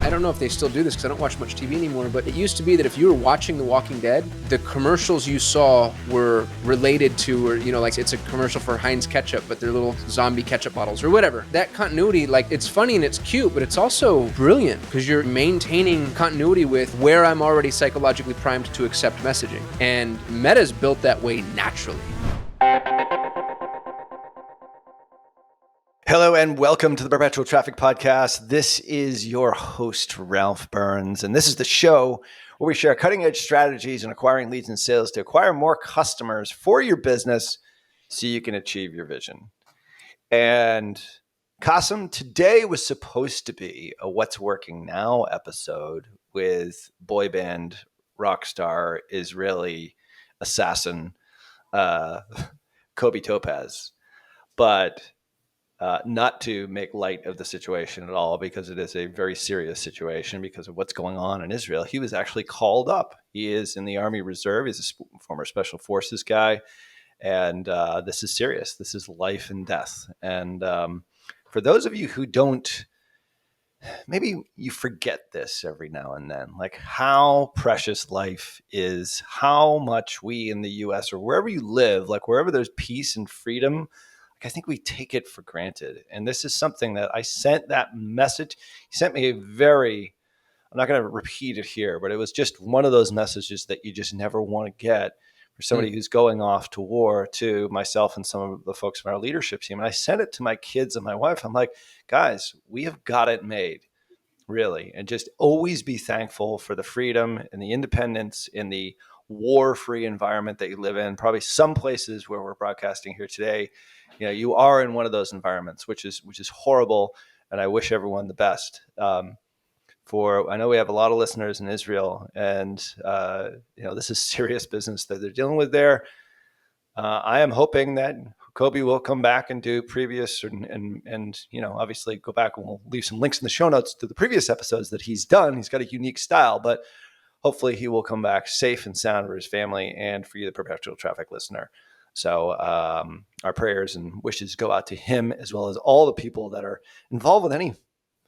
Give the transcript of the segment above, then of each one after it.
I don't know if they still do this because I don't watch much TV anymore, but it used to be that if you were watching The Walking Dead, the commercials you saw were related to, or, you know, like it's a commercial for Heinz ketchup, but they're little zombie ketchup bottles or whatever. That continuity, like, it's funny and it's cute, but it's also brilliant because you're maintaining continuity with where I'm already psychologically primed to accept messaging. And Meta's built that way naturally. Hello and welcome to the Perpetual Traffic Podcast. This is your host, Ralph Burns, and this is the show where we share cutting-edge strategies in acquiring leads and sales to acquire more customers for your business so you can achieve your vision. And Kasim, today was supposed to be a What's Working Now episode with boy band rock star Israeli assassin Kobe Topaz, but not to make light of the situation at all, because it is a very serious situation because of what's going on in Israel. He was actually called up. He is in the Army Reserve. He's a former Special Forces guy. And this is serious. This is life and death. And for those of you who don't, maybe you forget this every now and then, like how precious life is, how much we in the US or wherever you live, like wherever there's peace and freedom, I think we take it for granted. And this is something that I sent that message. He sent me I'm not going to repeat it here, but it was just one of those messages that you just never want to get for somebody who's going off to war, to myself and some of the folks from our leadership team. And I sent it to my kids and my wife. I'm like, guys, we have got it made, really. And just always be thankful for the freedom and the independence in the war-free environment that you live in. Probably some places where we're broadcasting here today, you know, you are in one of those environments, which is horrible. And I wish everyone the best. I know we have a lot of listeners in Israel, and this is serious business that they're dealing with there. I am hoping that Kobe will come back and do previous and obviously go back, and we'll leave some links in the show notes to the previous episodes that he's done. He's got a unique style, but hopefully he will come back safe and sound for his family and for you, the Perpetual Traffic listener. So our prayers and wishes go out to him, as well as all the people that are involved with any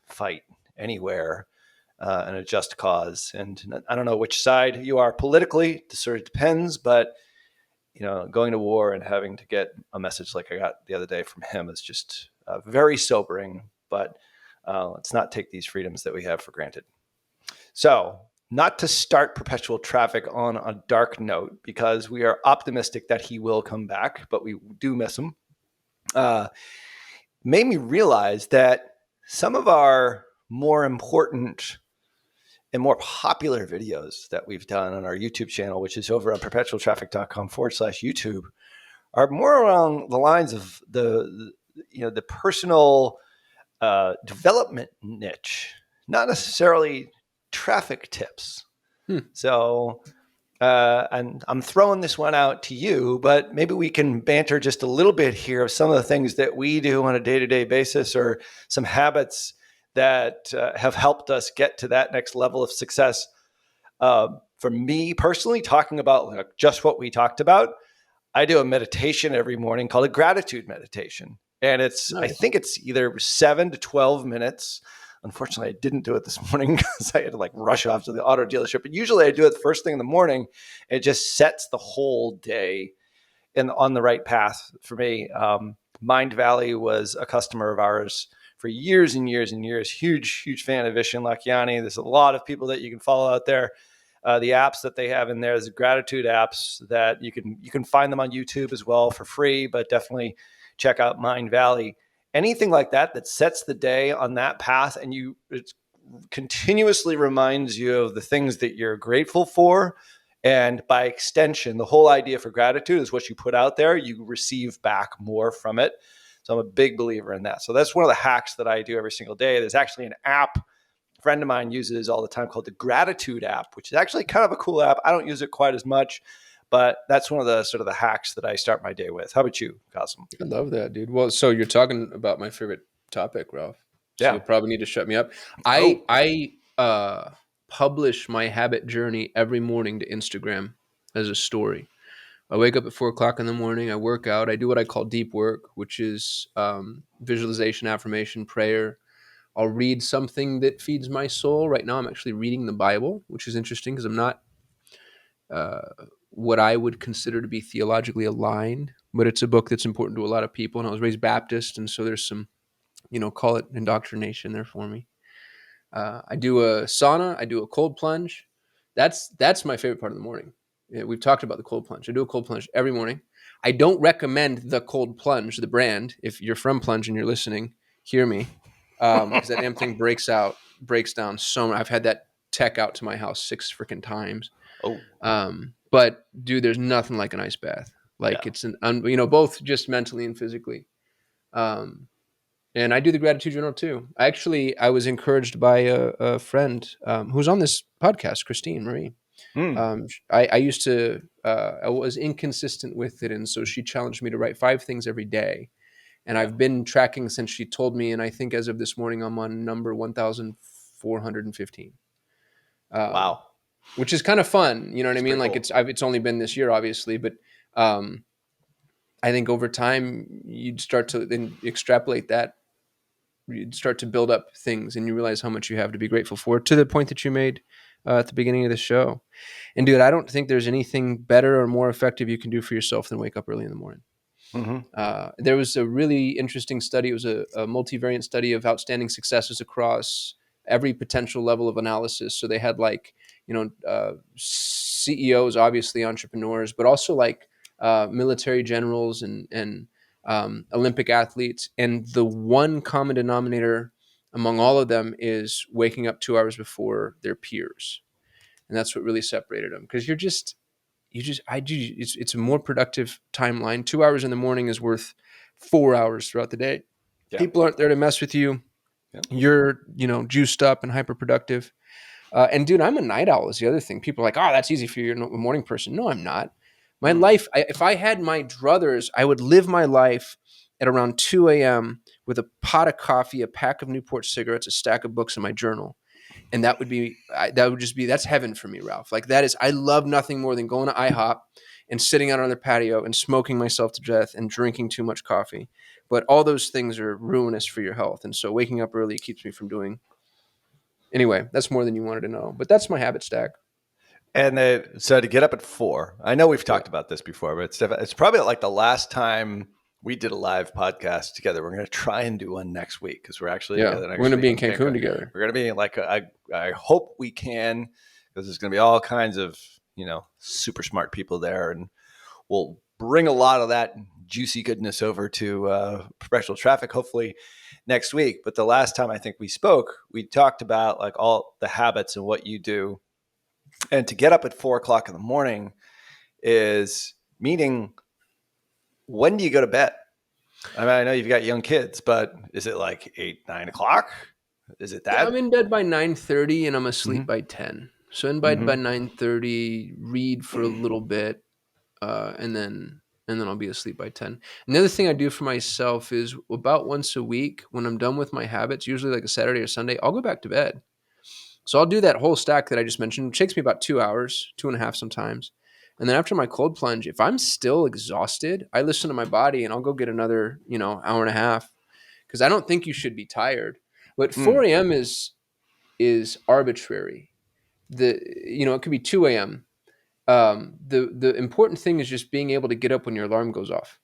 fight anywhere in a just cause. And I don't know which side you are politically, it sort of depends, but going to war and having to get a message like I got the other day from him is just very sobering. But let's not take these freedoms that we have for granted. So, not to start Perpetual Traffic on a dark note, because we are optimistic that he will come back, but we do miss him, made me realize that some of our more important and more popular videos that we've done on our YouTube channel, which is over on perpetualtraffic.com/YouTube, are more along the lines of the personal development niche, not necessarily traffic tips. So, and I'm throwing this one out to you, but maybe we can banter just a little bit here of some of the things that we do on a day-to-day basis, or some habits that have helped us get to that next level of success. For me personally, talking about just what we talked about, I do a meditation every morning called a gratitude meditation. And it's, nice. I think it's either 7 to 12 minutes. Unfortunately, I didn't do it this morning because I had to rush off to the auto dealership. But usually I do it the first thing in the morning. It just sets the whole day on the right path for me. Mind Valley was a customer of ours for years and years and years. Huge fan of Vishen Lakhiani. There's a lot of people that you can follow out there. The apps that they have in there is gratitude apps that you can find them on YouTube as well for free, but definitely check out Mind Valley. Anything like that sets the day on that path, and it continuously reminds you of the things that you're grateful for. And by extension, the whole idea for gratitude is what you put out there, you receive back more from it. So I'm a big believer in that. So that's one of the hacks that I do every single day. There's actually an app a friend of mine uses all the time called the Gratitude app, which is actually kind of a cool app. I don't use it quite as much, but that's one of the sort of the hacks that I start my day with. How about you, Kasim? I love that, dude. Well, so you're talking about my favorite topic, Ralph. So Yeah. you'll probably need to shut me up. I publish my habit journey every morning to Instagram as a story. I wake up at 4:00 in the morning. I work out. I do what I call deep work, which is visualization, affirmation, prayer, I'll read something that feeds my soul. Right now, I'm actually reading the Bible, which is interesting because I'm not uh, what I would consider to be theologically aligned, but it's a book that's important to a lot of people. And I was raised Baptist, and so there's some, call it indoctrination there for me. I do a sauna. I do a cold plunge. That's my favorite part of the morning. Yeah, we've talked about the cold plunge. I do a cold plunge every morning. I don't recommend the cold plunge, the brand. If you're from Plunge and you're listening, hear me, because that damn thing breaks down so much. I've had that tech out to my house 6 freaking times. Oh, But dude, there's nothing like an ice bath. Like yeah. it's both just mentally and physically. Um, and I do the gratitude journal too. I was encouraged by a friend who's on this podcast, Christine Marie. Hmm. I used to, I was inconsistent with it. And so she challenged me to write 5 things every day. And Yeah. I've been tracking since she told me. And I think as of this morning, I'm on number 1,415, um, Wow. which is kind of fun. You know what I It's mean? pretty Like cool. it's only been this year, obviously, but um, I think over time you'd start to then extrapolate that. You'd start to build up things and you realize how much you have to be grateful for, to the point that you made at the beginning of the show. And dude, I don't think there's anything better or more effective you can do for yourself than wake up early in the morning. Hmm. There was a really interesting study. It was a multivariate study of outstanding successes across every potential level of analysis. So they had like, CEOs, obviously entrepreneurs, but also like military generals and Olympic athletes. And the one common denominator among all of them is waking up 2 hours before their peers. And that's what really separated them, because I do. It's a more productive timeline. 2 hours in the morning is worth 4 hours throughout the day. Yeah. People aren't there to mess with you. Yeah. You're, juiced up and hyper productive. And dude, I'm a night owl is the other thing. People are like, oh, that's easy for you. You're a morning person. No, I'm not. My Hmm. life, if I had my druthers, I would live my life at around 2 a.m. with a pot of coffee, a pack of Newport cigarettes, a stack of books in my journal. And that's heaven for me, Ralph. Like that is, I love nothing more than going to IHOP and sitting out on the patio and smoking myself to death and drinking too much coffee. But all those things are ruinous for your health. And so waking up early keeps me from doing. Anyway, that's more than you wanted to know, but that's my habit stack. And so to get up at 4, I know we've Yeah. talked about this before, but it's probably like the last time we did a live podcast together. We're going to try and do one next week because we're actually Yeah. together We're going next to be week in in Cancun. Cancun together. We're going to be like, I hope we can, because there's going to be all kinds of, super smart people there. And we'll bring a lot of that juicy goodness over to Perpetual Traffic, hopefully next week. But the last time I think we spoke, we talked about like all the habits and what you do. And to get up at 4 o'clock in the morning is meaning, when do you go to bed? I mean, I know you've got young kids, but is it like 8, 9 o'clock? Is it Yeah, I'm that? in bed by 9:30 and I'm asleep Mm-hmm. by 10. So in bed by Mm-hmm. 9:30, read for a little bit, and then I'll be asleep by 10. And the other thing I do for myself is about once a week when I'm done with my habits, usually like a Saturday or Sunday, I'll go back to bed. So I'll do that whole stack that I just mentioned. It takes me about 2 hours, 2.5 sometimes. And then after my cold plunge, if I'm still exhausted, I listen to my body and I'll go get another, hour and a half, because I don't think you should be tired. But Mm. 4 a.m. is arbitrary. It could be 2 a.m. The important thing is just being able to get up when your alarm goes off.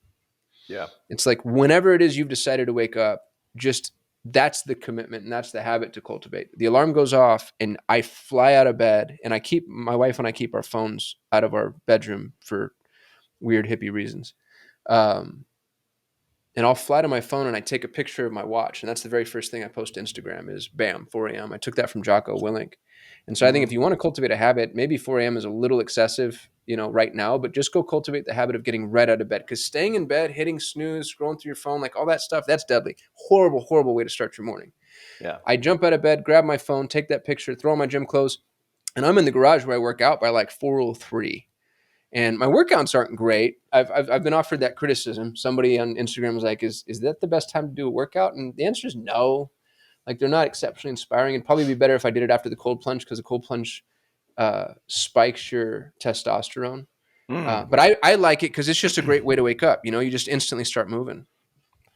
Yeah. It's like whenever it is you've decided to wake up, just that's the commitment and that's the habit to cultivate. The alarm goes off and I fly out of bed, and I keep my wife and I keep our phones out of our bedroom for weird hippie reasons. Um, and I'll fly to my phone and I take a picture of my watch. And that's the very first thing I post to Instagram is bam, 4 a.m. I took that from Jocko Willink. And so I think Mm-hmm. if you want to cultivate a habit, maybe 4 a.m. is a little excessive, right now, but just go cultivate the habit of getting right out of bed, because staying in bed, hitting snooze, scrolling through your phone, like all that stuff, that's deadly. Horrible, horrible way to start your morning. Yeah. I jump out of bed, grab my phone, take that picture, throw on my gym clothes, and I'm in the garage where I work out by like 4:03. And my workouts aren't great. I've been offered that criticism. Somebody on Instagram was like, "Is that the best time to do a workout?" And the answer is no. Like they're not exceptionally inspiring. It'd probably be better if I did it after the cold plunge, because the cold plunge spikes your testosterone. Mm. But I like it because it's just a great way to wake up. You just instantly start moving.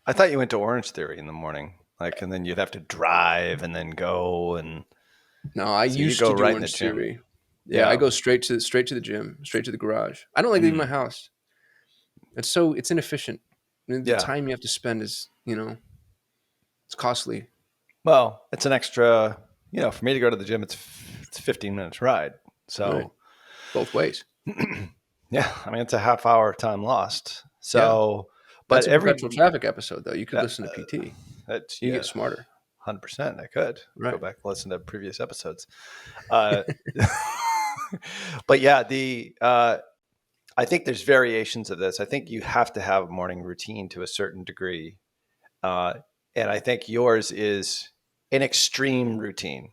I thought you went to Orange Theory in the morning. Like, and then you'd have to drive and then go, and No, I so you used go to do right in the Orange gym. Theory. Yeah, I Yeah. go straight to the gym, straight to the garage. I don't like leaving my house. It's inefficient. I mean, the Yeah. time you have to spend is, it's costly. Well, it's an extra, for me to go to the gym, it's 15 minutes ride. Right. So Both ways. yeah, I mean, it's a half hour time lost. Yeah. So, but That's a perpetual traffic episode though. You could uh, listen to PT. that's, You yeah, get smarter. 100%. I could go Right. back and listen to previous episodes. Uh, but yeah, I think there's variations of this. I think you have to have a morning routine to a certain degree. Uh, and I think yours is an extreme routine.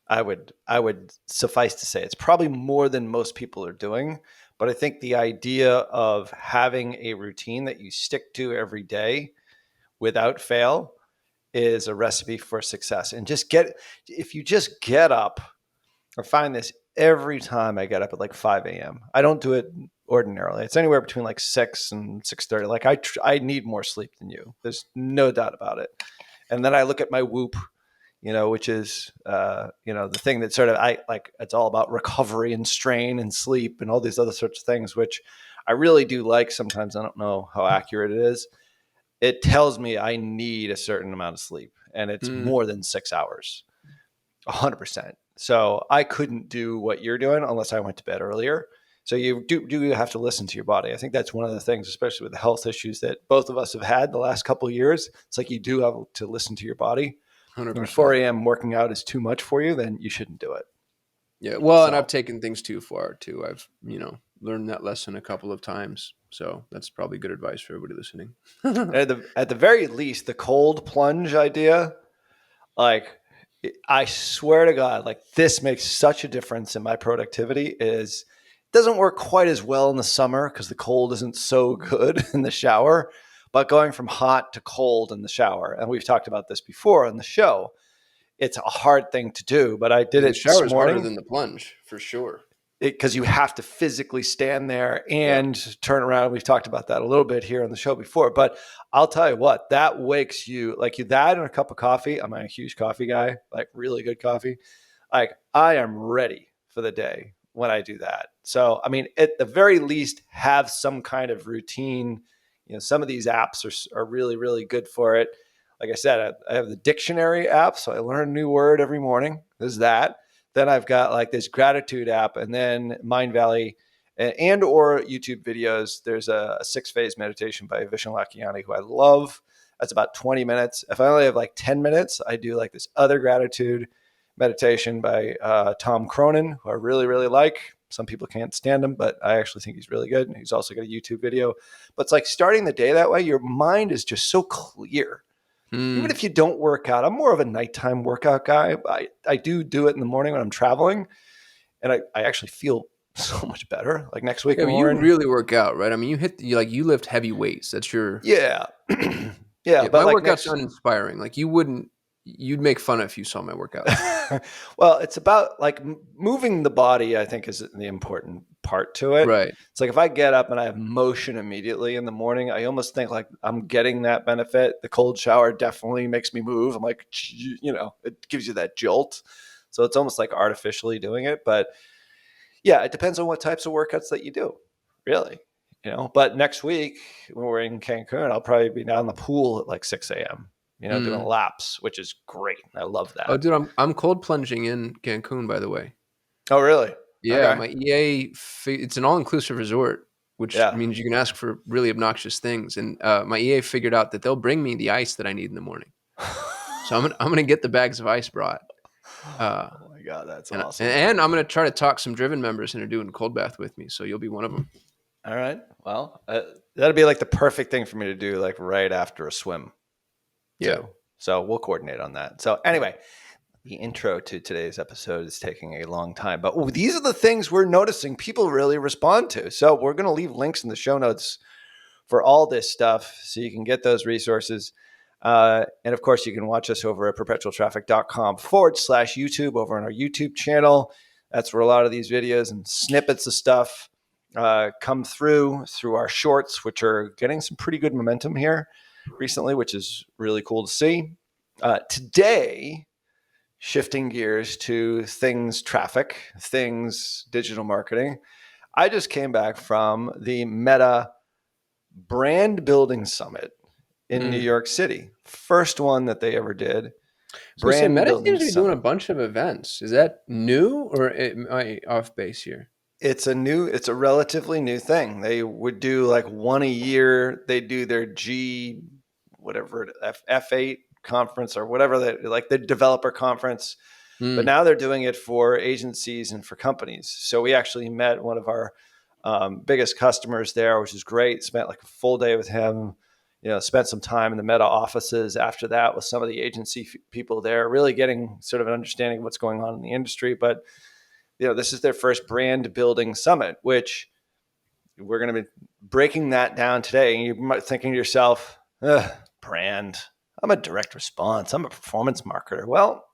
I would suffice to say it's probably more than most people are doing, but I think the idea of having a routine that you stick to every day without fail is a recipe for success. And if you just get up, I find this every time I get up at like 5 a.m. I don't do it ordinarily. It's anywhere between like 6 and 6:30. Like I need more sleep than you. There's no doubt about it. And then I look at my Whoop, which is the thing that sort of I like. It's all about recovery and strain and sleep and all these other sorts of things, which I really do like. Sometimes I don't know how accurate it is. It tells me I need a certain amount of sleep, and it's Hmm. more than 6 hours, 100%. So I couldn't do what you're doing unless I went to bed earlier. So you do have to listen to your body. I think that's one of the things, especially with the health issues that both of us have had the last couple of years. It's like you do have to listen to your body. If 4 100%. a.m. working out is too much for you, then you shouldn't do it. Yeah. Well, and I've So taken things too far too. I've, learned that lesson a couple of times. So that's probably good advice for everybody listening. at the very least, the cold plunge idea, like I swear to God, like this makes such a difference in my productivity. It doesn't work quite as well in the summer because the cold isn't so good in the shower, but going from hot to cold in the shower, and we've talked about this before on the show, it's a hard thing to do, but I did The it this shower is harder morning than the plunge for sure. because you have to physically stand there Yeah. and turn around. We've talked about that a little bit here on the show before, but I'll tell you what, that wakes you like you that and a cup of coffee. I'm a huge coffee guy, like really good coffee. Like I am ready for the day when I do that. So, I mean, at the very least, have some kind of routine. Some of these apps are really, really good for it. Like I said, I have the dictionary app, so I learn a new word every morning. There's that. Then I've got like this gratitude app, and then Mind Valley and or YouTube videos. There's a 6-phase meditation by Vishen Lakhiani, who I love. That's about 20 minutes. If I only have like 10 minutes, I do like this other gratitude meditation by Tom Cronin, who I really, really like. Some people can't stand him, but I actually think he's really good. And he's also got a YouTube video. But it's like starting the day that way, your mind is just so clear. Even Hmm. if you don't work out, I'm more of a nighttime workout guy. I do it in the morning when I'm traveling, and I actually feel so much better. Like next week Yeah, when but we're you in, really work out, right? I mean, you lift heavy weights. That's your yeah, yeah. Yeah, But my like workouts next, uninspiring. Like you'd make fun if you saw my workouts. well, it's about like moving the body. I think is the important part to it. Right. It's like if I get up and I have motion immediately in the morning, I almost think like I'm getting that benefit. The cold shower definitely makes me move. I'm like, it gives you that jolt. So it's almost like artificially doing it. But yeah, it depends on what types of workouts that you do, really. But next week when we're in Cancun, I'll probably be down the pool at like 6 a.m. Doing Mm. laps, which is great. I love Oh, that. dude, I'm cold plunging in Cancun, by the way. Oh, really? Yeah, Okay. my it's an all-inclusive resort, which Yeah. means you can ask for really obnoxious things. And my EA figured out that they'll bring me the ice that I need in the morning. So I'm gonna get the bags of ice brought. Uh, Oh my God, that's and awesome. and I'm gonna try to talk some driven members into doing cold bath with me. So you'll be one of them. All right. Well, that'd be like the perfect thing for me to do, like right after a swim, Yeah. too. So we'll coordinate on that. So anyway, the intro to today's episode is taking a long time, but these are the things we're noticing people really respond to. So we're going to leave links in the show notes for all this stuff so you can get those resources. And of course, you can watch us over at perpetualtraffic.com/YouTube over on our YouTube channel. That's where a lot of these videos and snippets of stuff come through our shorts, which are getting some pretty good momentum here recently, which is really cool to see. Today, shifting gears to things traffic, things digital marketing, I just came back from the Meta Brand Building Summit in New Mm. York City. First one that they ever did. So say Brand Meta Building seems to be doing a Summit. bunch of events. Is that new or am I off base here? It's a relatively new thing. They would do like one a year. They do their G, whatever, F8 conference or whatever, like the developer conference. But Mm. now they're doing it for agencies and for companies. So we actually met one of our biggest customers there, which is great. Spent like a full day with him. Spent some time in the Meta offices after that with some of the agency people there, really getting sort of an understanding of what's going on in the industry. But this is their first brand building summit, which we're going to be breaking that down today. And you might thinking to yourself, brand. I'm a direct response. I'm a performance marketer. Well,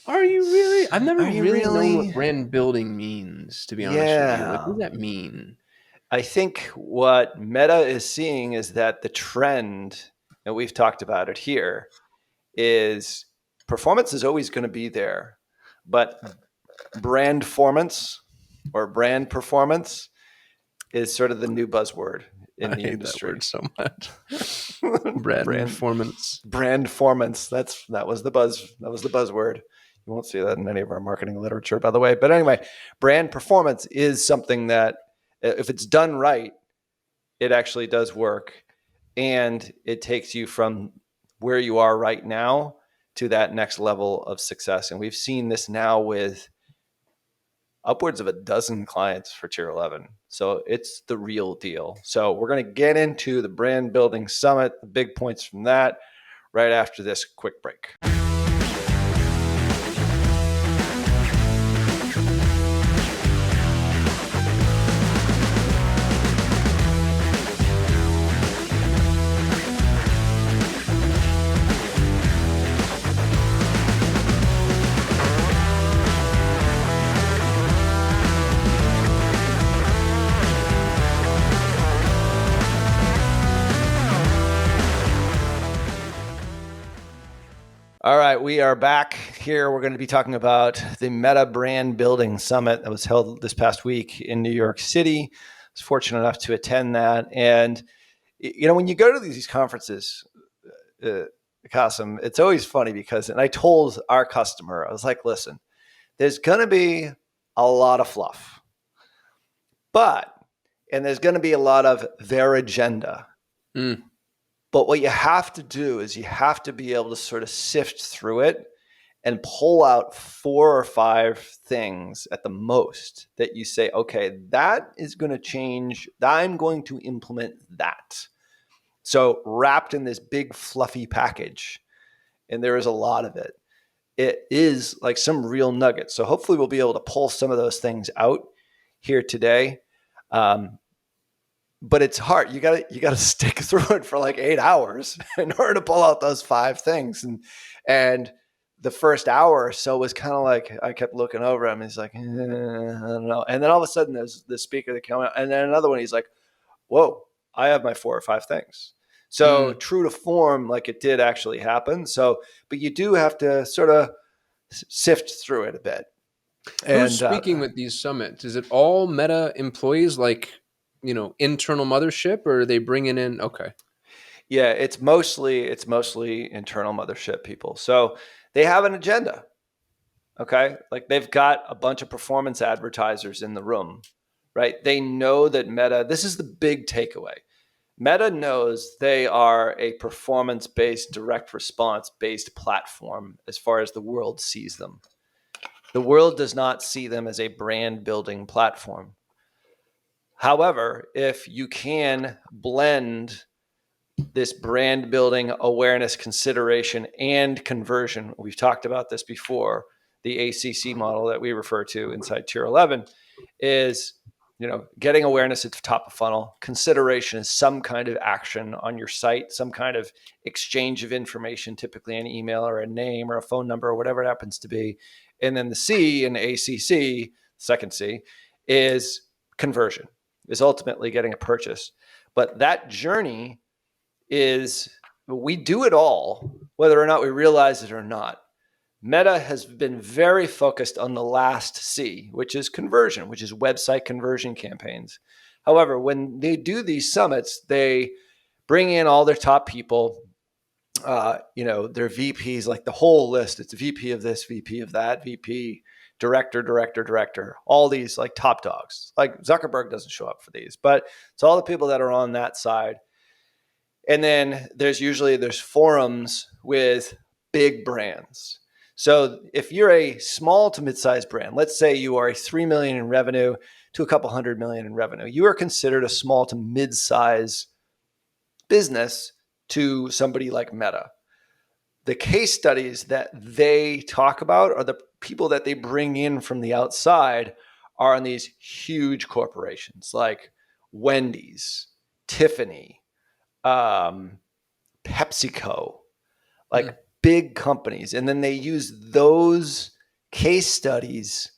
Are you really? I've never are you really known what really? brand building means, to be honest with you. Like, what Yeah. does that mean? I think what Meta is seeing is that the trend, and we've talked about it here, is performance is always going to be there, but brand performance or brand performance is sort of the new buzzword in I the hate that word industry. so much. Brand brand performance. brand performance. That was the buzzword. You won't see that in any of our marketing literature, by the way. But anyway, brand performance is something that, if it's done right, it actually does work, and it takes you from where you are right now to that next level of success. And we've seen this now with upwards of a dozen clients for Tier 11. So it's the real deal. So we're going to get into the brand building summit, the big points from that, right after this quick break. All right, we are back here. We're going to be talking about the Meta Brand Building Summit that was held this past week in New York City. I was fortunate enough to attend that. And, when you go to these conferences, Kasim, it's always funny because, and I told our customer, I was like, listen, there's going to be a lot of fluff, and there's going to be a lot of their agenda. Mm. But what you have to do is you have to be able to sort of sift through it and pull out 4 or 5 things at the most that you say, okay, that is going to change. I'm going to implement that. So wrapped in this big fluffy package, and there is a lot of it. It is like some real nuggets. So hopefully we'll be able to pull some of those things out here today. But it's hard. You gotta stick through it for like 8 hours in order to pull out those 5 things. And the first hour or so was kind of like, I kept looking over him. He's like, I don't know. And then all of a sudden there's the speaker that came out, and then another one. He's like, whoa, I have my 4 or 5 things. So Mm. true to form, like it did actually happen. So, but you do have to sort of sift through it a bit. Who's And speaking with these summits? Is it all Meta employees, like, internal mothership, or are they bringing in? Okay. yeah, it's mostly internal mothership people. So they have an agenda. Okay, like they've got a bunch of performance advertisers in the room, right? They know that Meta. This is the big takeaway. Meta knows they are a performance-based, direct response-based platform as far as the world sees them. The world does not see them as a brand building platform. However, if you can blend this brand building awareness, consideration, and conversion, we've talked about this before, the ACC model that we refer to inside Tier 11 is, getting awareness at the top of funnel. Consideration is some kind of action on your site, some kind of exchange of information, typically an email or a name or a phone number or whatever it happens to be. And then the C in ACC, second C, is conversion, is ultimately getting a purchase. But that journey is we do it all, whether or not we realize it or not. Meta has been very focused on the last C, which is conversion, which is website conversion campaigns. However, when they do these summits, they bring in all their top people, their VPs, like the whole list. It's VP of this, VP of that, VP, director, all these like top dogs. Like Zuckerberg doesn't show up for these, but it's all the people that are on that side. And then there's forums with big brands. So if you're a small to mid-sized brand, let's say you are a 3 million in revenue to a couple hundred million in revenue, you are considered a small to mid-size business to somebody like Meta. The case studies that they talk about are the people that they bring in from the outside are on these huge corporations like Wendy's, Tiffany, um, PepsiCo, like big companies. And then they use those case studies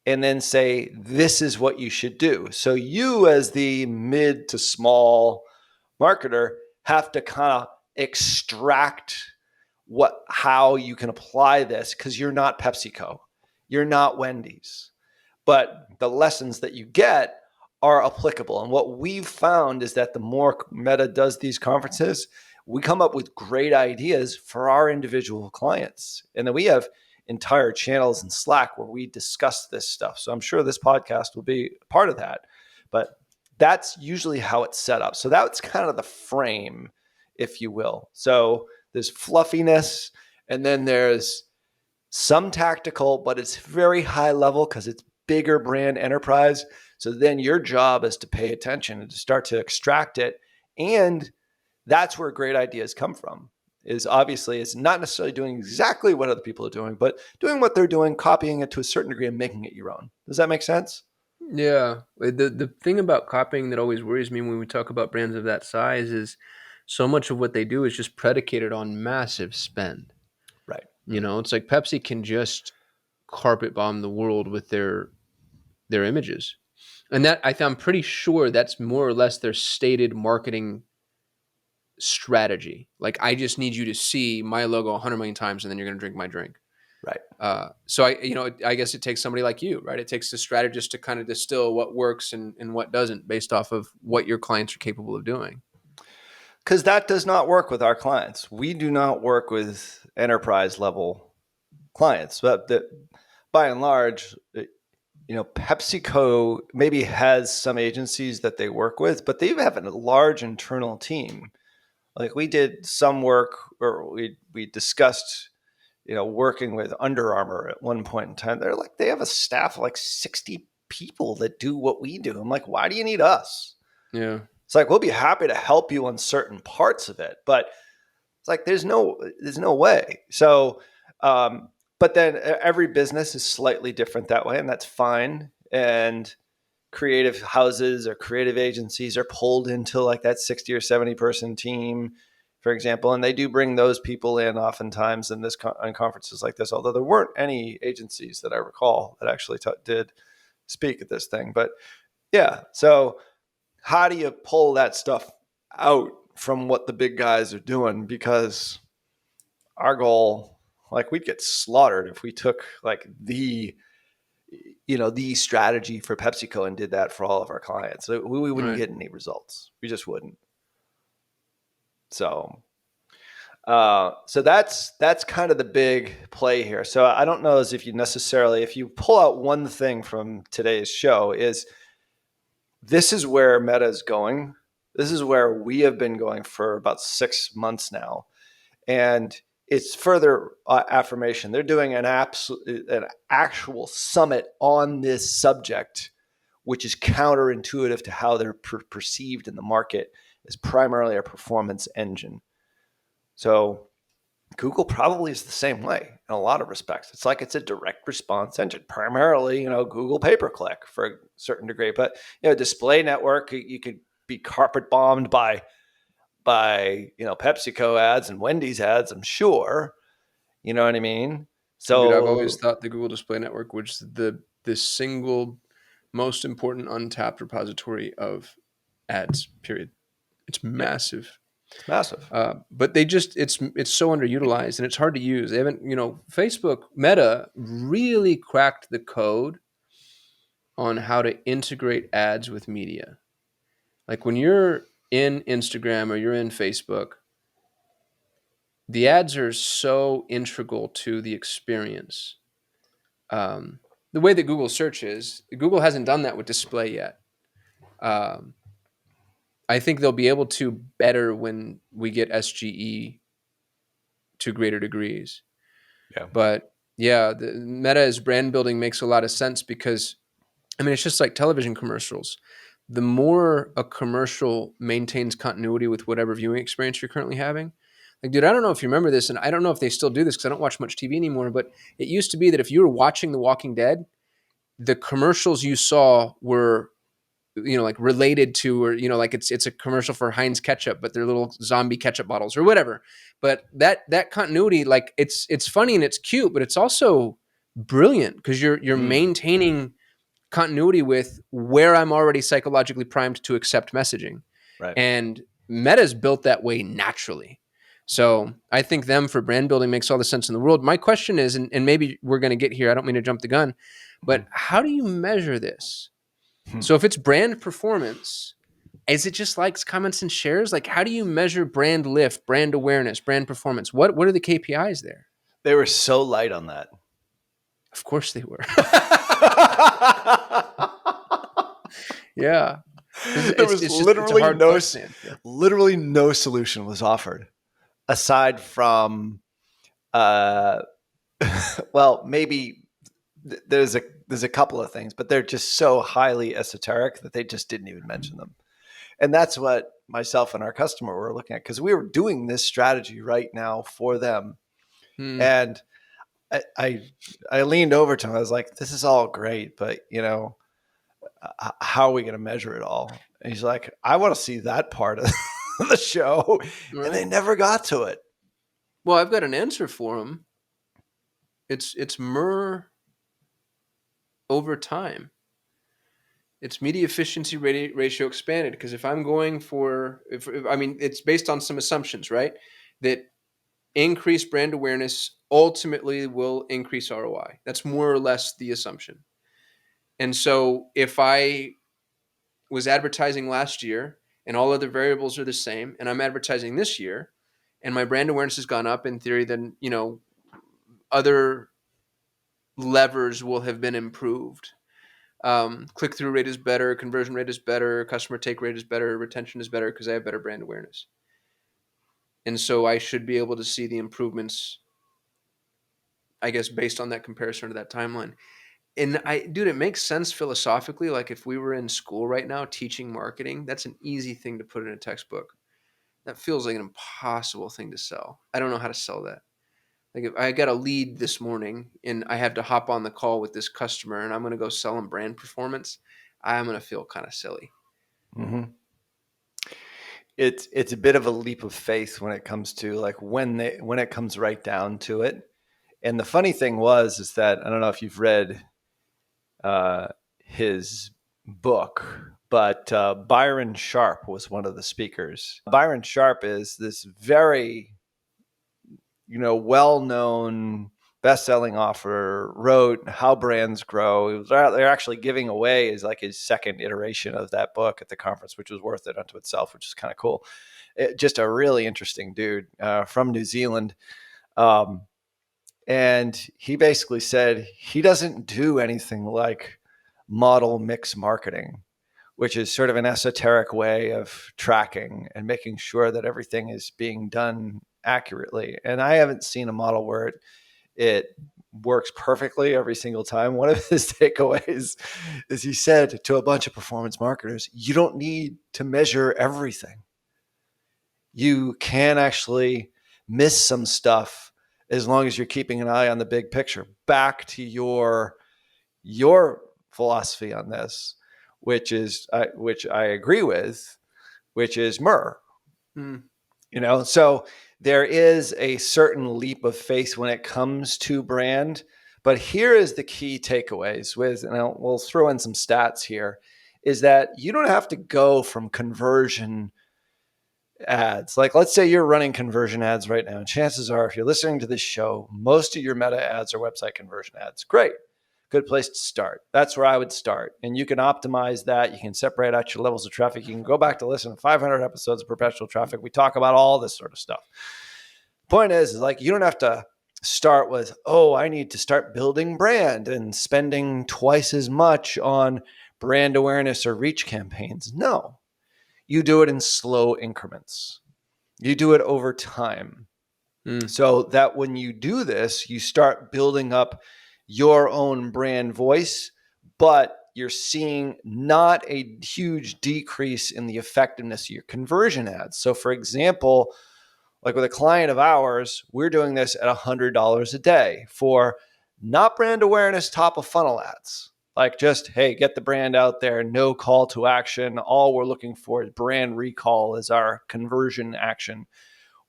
and then say, this is what you should do. So you, as the mid to small marketer, have to kind of extract how you can apply this, because you're not PepsiCo, you're not Wendy's, but the lessons that you get are applicable. And what we've found is that the more Meta does these conferences, we come up with great ideas for our individual clients. And then we have entire channels in Slack where we discuss this stuff. So I'm sure this podcast will be part of that. But that's usually how it's set up. So that's kind of the frame, if you will. So there's fluffiness, and then there's some tactical, but it's very high level because it's bigger brand enterprise. So then your job is to pay attention and to start to extract it. And that's where great ideas come from. Is obviously it's not necessarily doing exactly what other people are doing, but doing what they're doing, copying it to a certain degree and making it your own. Does that make sense? Yeah. The thing about copying that always worries me when we talk about brands of that size is so much of what they do is just predicated on massive spend. Right. It's like Pepsi can just carpet bomb the world with their images. And I'm pretty sure that's more or less their stated marketing strategy. Like, I just need you to see my logo 100 million times and then you're going to drink my drink. Right. So I guess it takes somebody like you, right? It takes a strategist to kind of distill what works and what doesn't based off of what your clients are capable of doing. Because that does not work with our clients. We do not work with enterprise level clients, but by and large, PepsiCo maybe has some agencies that they work with, but they have a large internal team. Like we did some work, or we discussed, working with Under Armour at one point in time. They have a staff of like 60 people that do what we do. I'm like, why do you need us? Yeah. It's like, we'll be happy to help you on certain parts of it, but it's like there's no way. So, but then every business is slightly different that way, and that's fine. And creative houses or creative agencies are pulled into like that 60 or 70 person team, for example, and they do bring those people in oftentimes in on conferences like this. Although there weren't any agencies that I recall that actually did speak at this thing, but yeah. So how do you pull that stuff out from what the big guys are doing? Because our goal, like, we'd get slaughtered if we took like the strategy for PepsiCo and did that for all of our clients. We wouldn't get any results. We just wouldn't. So that's kind of the big play here. So I don't know if you pull out one thing from today's show, is this is where Meta is going. This is where we have been going for about 6 months now. And it's further affirmation. They're doing an actual summit on this subject, which is counterintuitive to how they're perceived in the market as primarily a performance engine. So Google probably is the same way in a lot of respects. It's like it's a direct response engine, primarily, Google pay-per-click for a certain degree. But, display network, you could be carpet bombed by PepsiCo ads and Wendy's ads, I'm sure. You know what I mean? Dude, I've always So thought the Google Display Network was the single most important untapped repository of ads, period. It's yeah. massive. It's massive. But it's so underutilized and it's hard to use. They haven't, Facebook Meta really cracked the code on how to integrate ads with media. Like when you're in Instagram or you're in Facebook, the ads are so integral to the experience. Um, the way that Google search is, Google hasn't done that with display yet. Um, I think they'll be able to better when we get SGE to greater degrees. Yeah. But yeah, the Meta as brand building makes a lot of sense because I mean it's just like television commercials. The more a commercial maintains continuity with whatever viewing experience you're currently having. Like, dude, I don't know if you remember this, and I don't know if they still do this because I don't watch much TV anymore, but it used to be that if you were watching The Walking Dead, the commercials you saw were like related to, or like it's a commercial for Heinz ketchup, but they're little zombie ketchup bottles or whatever. But that continuity, like it's funny and it's cute, but it's also brilliant because you're Mm, maintaining continuity with where I'm already psychologically primed to accept messaging. right. And Meta's built that way naturally. So I think them for brand building makes all the sense in the world. My question is, and maybe we're going to get here, I don't mean to jump the gun, but how do you measure this? Mhm. So if it's brand performance, is it just likes, comments, and shares? Like, how do you measure brand lift, brand awareness, brand performance? What are the KPIs there? They were so light on that. Of course they were. Yeah, because There was it's a hard question to answer. literally no solution was offered aside from, uh, well, maybe there's a couple of things, but they're just so highly esoteric that they just didn't even mention them. And that's what myself and our customer were looking at because we were doing this strategy right now for them. Hmm. And I I leaned over to him. I was like, "This is all great, but how are we going to measure it all?" And he's like, "I want to see that part of the show," and they Right. never got to it. Well, I've got an answer for them. It's MER over time. It's media efficiency ratio expanded because if I'm going for, if I mean, it's based on some assumptions, right? That increased brand awareness ultimately will increase ROI. That's more or less the assumption. And so if I was advertising last year and all other variables are the same, and I'm advertising this year and my brand awareness has gone up in theory, then, other levers will have been improved. Click-through rate is better, conversion rate is better, customer take rate is better, retention is better because I have better brand awareness. And so I should be able to see the improvements, I guess, based on that comparison to that timeline. And dude, it makes sense philosophically. Like if we were in school right now teaching marketing, that's an easy thing to put in a textbook. That feels like an impossible thing to sell. I don't know how to sell that. Like if I got a lead this morning and I have to hop on the call with this customer and I'm going to go sell them brand performance, I'm going to feel kind of silly. Mm-hmm. It's a bit of a leap of faith when it comes to like when it comes right down to it. And the funny thing is that I don't know if you've read uh, his book, but Byron Sharp was one of the speakers. Byron Sharp is this very well-known best-selling author, wrote How Brands Grow. They're actually giving away his second iteration of that book at the conference, which was worth it unto itself, which is kind of cool. Just a really interesting dude from New Zealand. And he basically said he doesn't do anything like model mix marketing, which is sort of an esoteric way of tracking and making sure that everything is being done accurately. And I haven't seen a model where it works perfectly every single time. One of his takeaways is he said to a bunch of performance marketers, you don't need to measure everything. You can actually miss some stuff as long as you're keeping an eye on the big picture. Back to your philosophy on this, which I agree with, which is MER. Mm. So there is a certain leap of faith when it comes to brand. But here is the key takeaways and we'll throw in some stats here, is that you don't have to go from conversion ads. Like, let's say you're running conversion ads right now. And chances are, if you're listening to this show, most of your meta ads are website conversion ads. Great. Good place to start. That's where I would start. And you can optimize that. You can separate out your levels of traffic. You can go back to listen to 500 episodes of Perpetual Traffic. We talk about all this sort of stuff. Point is like, you don't have to start with, oh, I need to start building brand and spending twice as much on brand awareness or reach campaigns. No, you do it in slow increments. You do it over time. So that when you do this, you start building up your own brand voice, but you're seeing not a huge decrease in the effectiveness of your conversion ads. So for example, like with a client of ours, we're doing this at $100 a day for not brand awareness, top of funnel ads. Like just, hey, get the brand out there, no call to action. All we're looking for is brand recall as our conversion action.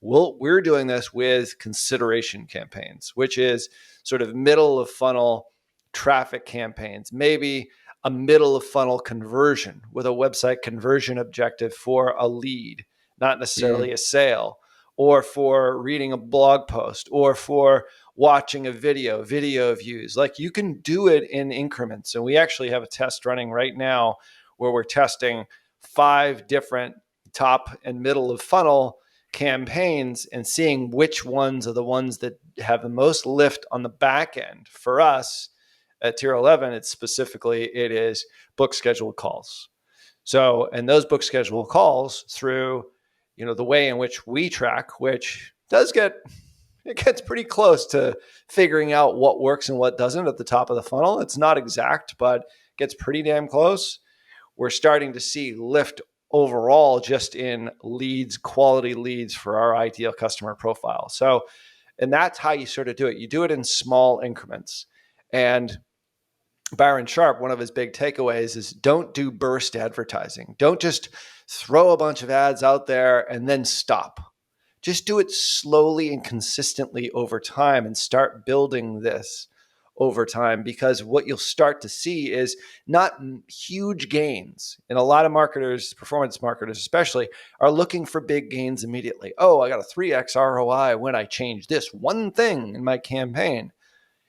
We're doing this with consideration campaigns, which is sort of middle of funnel traffic campaigns, maybe a middle of funnel conversion with a website conversion objective for a lead, not necessarily a sale, or for reading a blog post, or for watching a video views. Like, you can do it in increments. And we actually have a test running right now where we're testing 5 different top and middle of funnel campaigns and seeing which ones are the ones that have the most lift on the back end. For us at Tier 11, it is book scheduled calls. So, and those book scheduled calls through, the way in which we track, which it gets pretty close to figuring out what works and what doesn't at the top of the funnel. It's not exact, but gets pretty damn close. We're starting to see lift overall just in leads, quality leads for our ideal customer profile. So, and that's how you sort of do it. You do it in small increments. And Byron Sharp, one of his big takeaways is don't do burst advertising. Don't just throw a bunch of ads out there and then stop. Just do it slowly and consistently over time and start building this over time, because what you'll start to see is not huge gains. And a lot of marketers, performance marketers especially, are looking for big gains immediately. Oh, I got a 3x ROI when I change this one thing in my campaign.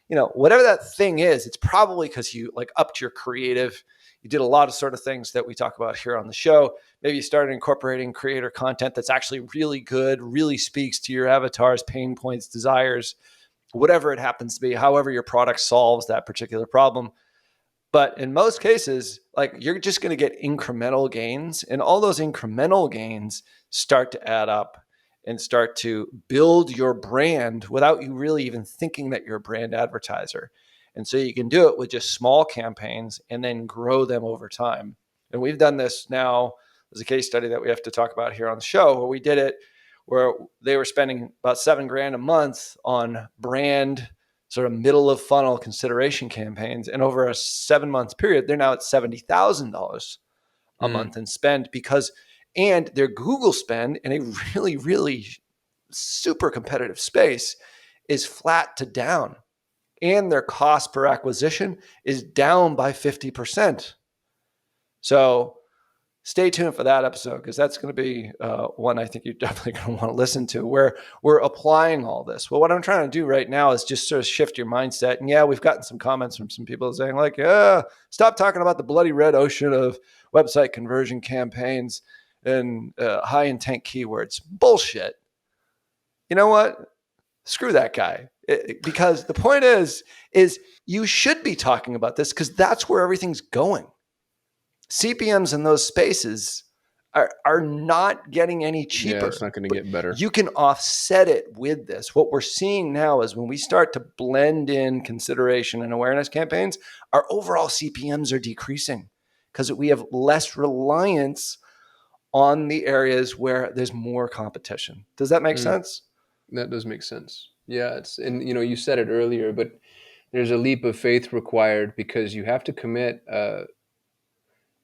Whatever that thing is, it's probably because you like upped your creative. You did a lot of sort of things that we talk about here on the show. Maybe you started incorporating creator content that's actually really good, really speaks to your avatar's pain points, desires, whatever it happens to be, however your product solves that particular problem. But in most cases, like, you're just going to get incremental gains, and all those incremental gains start to add up and start to build your brand without you really even thinking that you're a brand advertiser. And so you can do it with just small campaigns and then grow them over time. And we've done this now. There's a case study that we have to talk about here on the show where we did it, where they were spending about $7,000 a month on brand sort of middle of funnel consideration campaigns. And over a 7-month period, they're now at $70,000 a month in spend, and their Google spend in a really, really super competitive space is flat to down. And their cost per acquisition is down by 50%. So stay tuned for that episode, because that's going to be one I think you're definitely going to want to listen to, where we're applying all this. Well, what I'm trying to do right now is just sort of shift your mindset. And yeah, we've gotten some comments from some people saying like, yeah, stop talking about the bloody red ocean of website conversion campaigns and high intent keywords. Bullshit. You know what? Screw that guy. Because the point is you should be talking about this, because that's where everything's going. CPMs in those spaces are not getting any cheaper. Yeah, it's not going to get better. You can offset it with this. What we're seeing now is when we start to blend in consideration and awareness campaigns, our overall CPMs are decreasing because we have less reliance on the areas where there's more competition. Does that make sense? That does make sense. Yeah, and you said it earlier, but there's a leap of faith required, because you have to commit a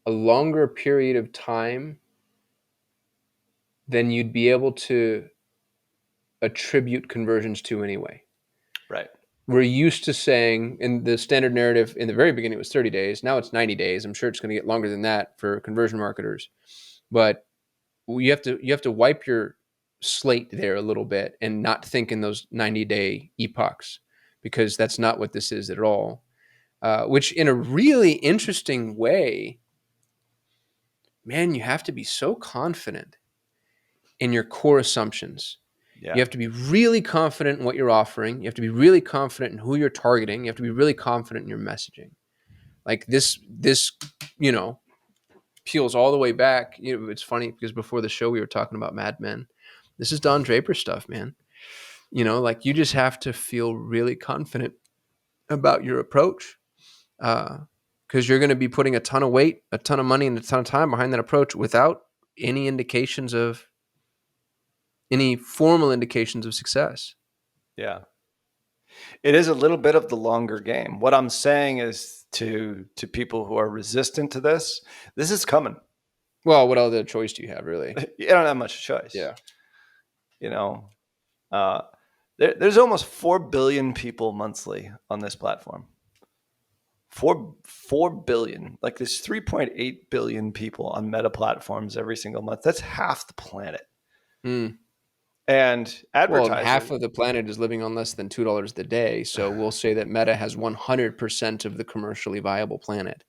longer period of time than you'd be able to attribute conversions to anyway. Right. We're used to saying, in the standard narrative in the very beginning, it was 30 days. Now it's 90 days. I'm sure it's going to get longer than that for conversion marketers. But you have to wipe your slate there a little bit and not think in those 90-day epochs, because that's not what this is at all. Which in a really interesting way, man, you have to be so confident in your core assumptions. You Yeah. have to be really confident in what you're offering. You have to be really confident in who you're targeting. You have to be really confident in your messaging. Like this, you know, peels all the way back. It's funny because before the show we were talking about Mad Men. This is Don Draper stuff, man. Like you just have to feel really confident about your approach, because you're going to be putting a ton of weight, a ton of money, and a ton of time behind that approach without any indications of any formal indications of success. Yeah. It is a little bit of the longer game. What I'm saying is to people who are resistant to this is coming. Well, what other choice do you have, really? You don't have much choice. Yeah. You know, there's almost 4 billion people monthly on this platform. 4 billion. Like there's 3.8 billion people on Meta platforms every single month. That's half the planet. Mm. And Well, advertisers, half of the planet is living on less than $2 a day. So we'll say that Meta has 100% of the commercially viable planet.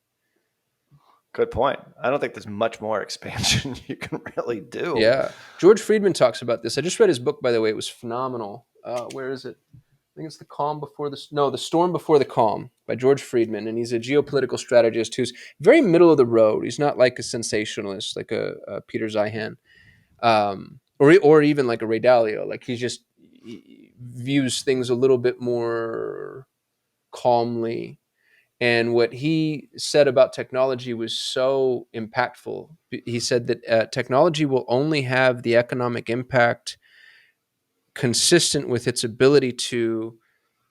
good point. I don't think there's much more expansion you can really do. Yeah. George Friedman talks about this. I just read his book, by the way. It was phenomenal. Where is it? I think it's The Storm Before the Calm by George Friedman. And he's a geopolitical strategist who's very middle of the road. He's not like a sensationalist, like a Peter Zeihan, or even like a Ray Dalio. Like he views things a little bit more calmly. And what he said about technology was so impactful. He said that technology will only have the economic impact consistent with its ability to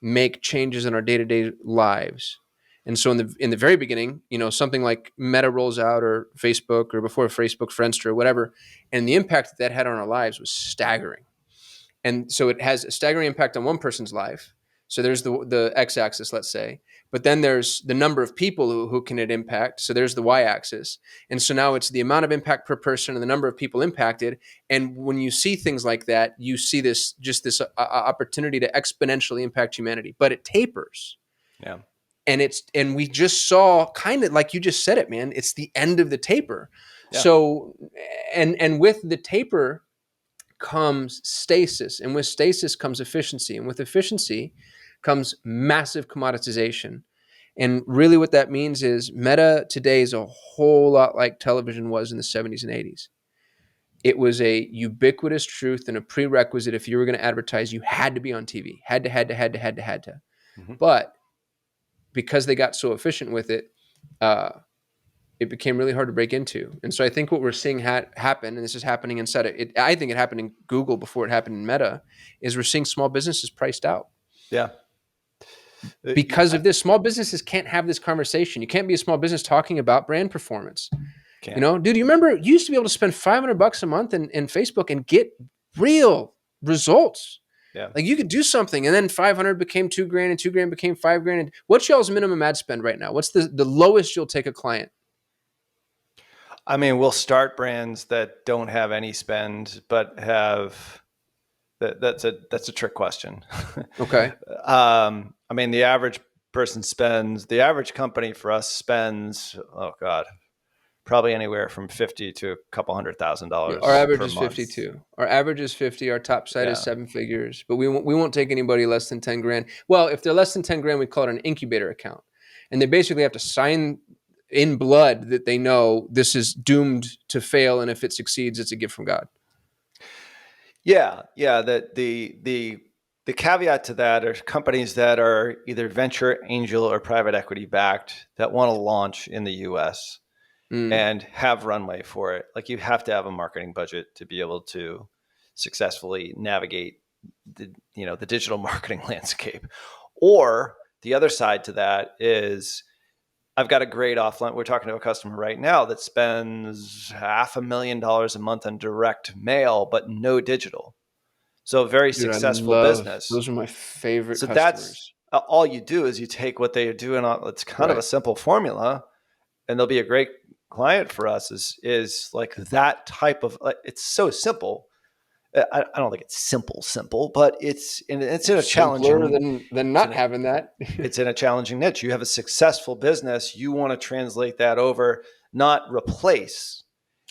make changes in our day-to-day lives. And so in the very beginning, something like Meta rolls out, or Facebook, or before Facebook, Friendster, or whatever, and the impact that had on our lives was staggering. And so it has a staggering impact on one person's life. So there's the x-axis, let's say, but then there's the number of people who can it impact. So there's the y-axis. And so now it's the amount of impact per person and the number of people impacted. And when you see things like that, you see this opportunity to exponentially impact humanity, but it tapers. Yeah. And we just saw, kind of like you just said it, man, it's the end of the taper. Yeah. So, and with the taper comes stasis, and with stasis comes efficiency, and with efficiency comes massive commoditization. And really what that means is Meta today is a whole lot like television was in the 70s and 80s. It was a ubiquitous truth and a prerequisite. If you were going to advertise, you had to be on TV. Had to. Mm-hmm. But because they got so efficient with it, it became really hard to break into. And so I think what we're seeing happen, and this is happening inside it, I think it happened in Google before it happened in Meta, is we're seeing small businesses priced out. Yeah. Because of this, small businesses can't have this conversation. You can't be a small business talking about brand performance. Can't. Dude, you remember you used to be able to spend $500 a month in Facebook and get real results. Yeah. Like you could do something, and then 500 became $2,000, and $2,000 became $5,000. And what's y'all's minimum ad spend right now? What's the lowest you'll take a client? I mean, we'll start brands that don't have any spend, but have that's a trick question. Okay. I mean, the average company for us spends, oh God, probably anywhere from $50,000 to a couple $100,000. Our average per is month. 52. Our average is 50. Our top side is Yeah. 7 figures, but we won't take anybody less than 10 grand. Well, if they're less than 10 grand, we call it an incubator account. And they basically have to sign in blood that they know this is doomed to fail. And if it succeeds, it's a gift from God. Yeah. That the caveat to that are companies that are either venture, angel, or private equity backed that want to launch in the US and have runway for it. Like you have to have a marketing budget to be able to successfully navigate the digital marketing landscape. Or the other side to that is I've got a great offline. We're talking to a customer right now that spends $500,000 a month on direct mail, but no digital. So a very successful business. Those are my favorite So customers. that's all you do is you take what they are doing. It's kind of a simple formula, and they'll be a great client for us is like that type of, like, it's so simple. I don't think it's simple, but it's in a Simpler challenging, than it's not in a, having that. it's in a challenging niche. You have a successful business. You want to translate that over, not replace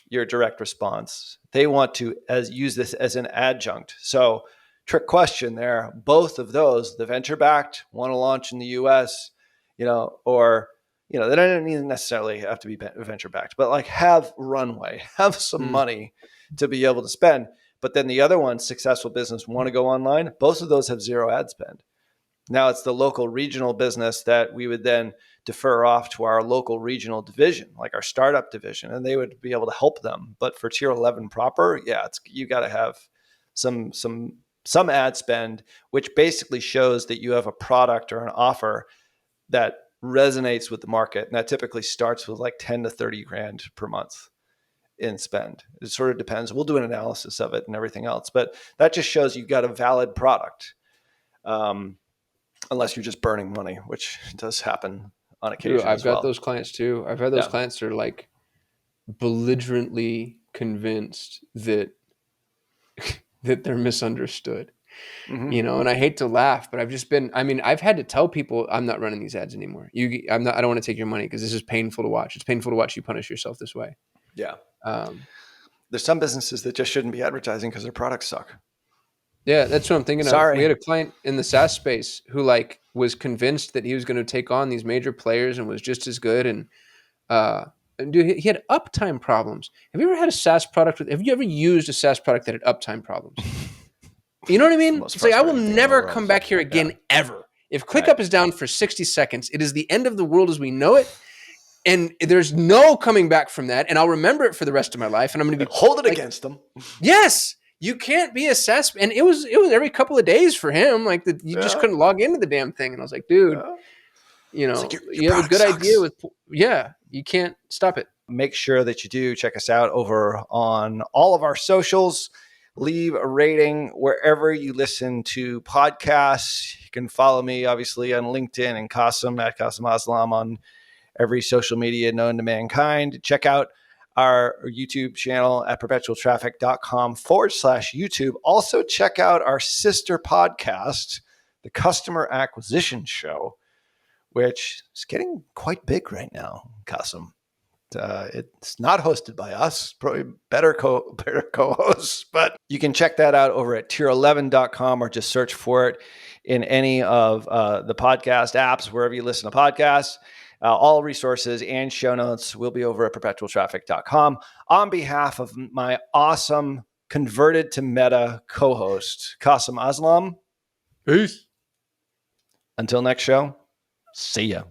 your direct response. They want to use this as an adjunct. So, trick question there. Both of those, the venture backed, want to launch in the US, or they don't even necessarily have to be venture backed, but like have runway, have some money to be able to spend. But then the other one, successful business, want to go online. Both of those have zero ad spend. Now it's the local regional business that we would then defer off to our local regional division, like our startup division, and they would be able to help them. But for tier 11 proper, yeah, you got to have some ad spend, which basically shows that you have a product or an offer that resonates with the market. And that typically starts with like 10 to 30 grand per month in spend. It sort of depends. We'll do an analysis of it and everything else, but that just shows you've got a valid product. Unless you're just burning money, which does happen on occasion. Dude, I've as got well. those clients too. I've had those clients that are like belligerently convinced that they're misunderstood. Mm-hmm. And I hate to laugh, but I've had to tell people I'm not running these ads anymore. I don't want to take your money because this is painful to watch. It's painful to watch you punish yourself this way. Yeah. Um, There's some businesses that just shouldn't be advertising because their products suck. Yeah, that's what I'm thinking of. Sorry. We had a client in the SaaS space who was convinced that he was going to take on these major players and was just as good. And dude, he had uptime problems. Have you ever had a SaaS product have you ever used a SaaS product that had uptime problems? You know what I mean? It's like, I will never come back here again, ever. If ClickUp is down for 60 seconds, it is the end of the world as we know it. And there's no coming back from that. And I'll remember it for the rest of my life. And I'm going to be hold it against them. Yes. You can't be a SaaS, and it was every couple of days for him. Like you just couldn't log into the damn thing, and I was like, dude, like you have a good idea with, you can't stop it. Make sure that you do check us out over on all of our socials. Leave a rating wherever you listen to podcasts. You can follow me obviously on LinkedIn and Kasim at Kasim Aslam on every social media known to mankind. Check out our YouTube channel at perpetualtraffic.com/YouTube. Also, check out our sister podcast, The Customer Acquisition Show, which is getting quite big right now, Kasim. It's not hosted by us, probably better co-hosts, but you can check that out over at tier11.com or just search for it in any of the podcast apps, wherever you listen to podcasts. All resources and show notes will be over at perpetualtraffic.com. On behalf of my awesome converted to Meta co-host, Kasim Aslam. Peace. Until next show, see ya.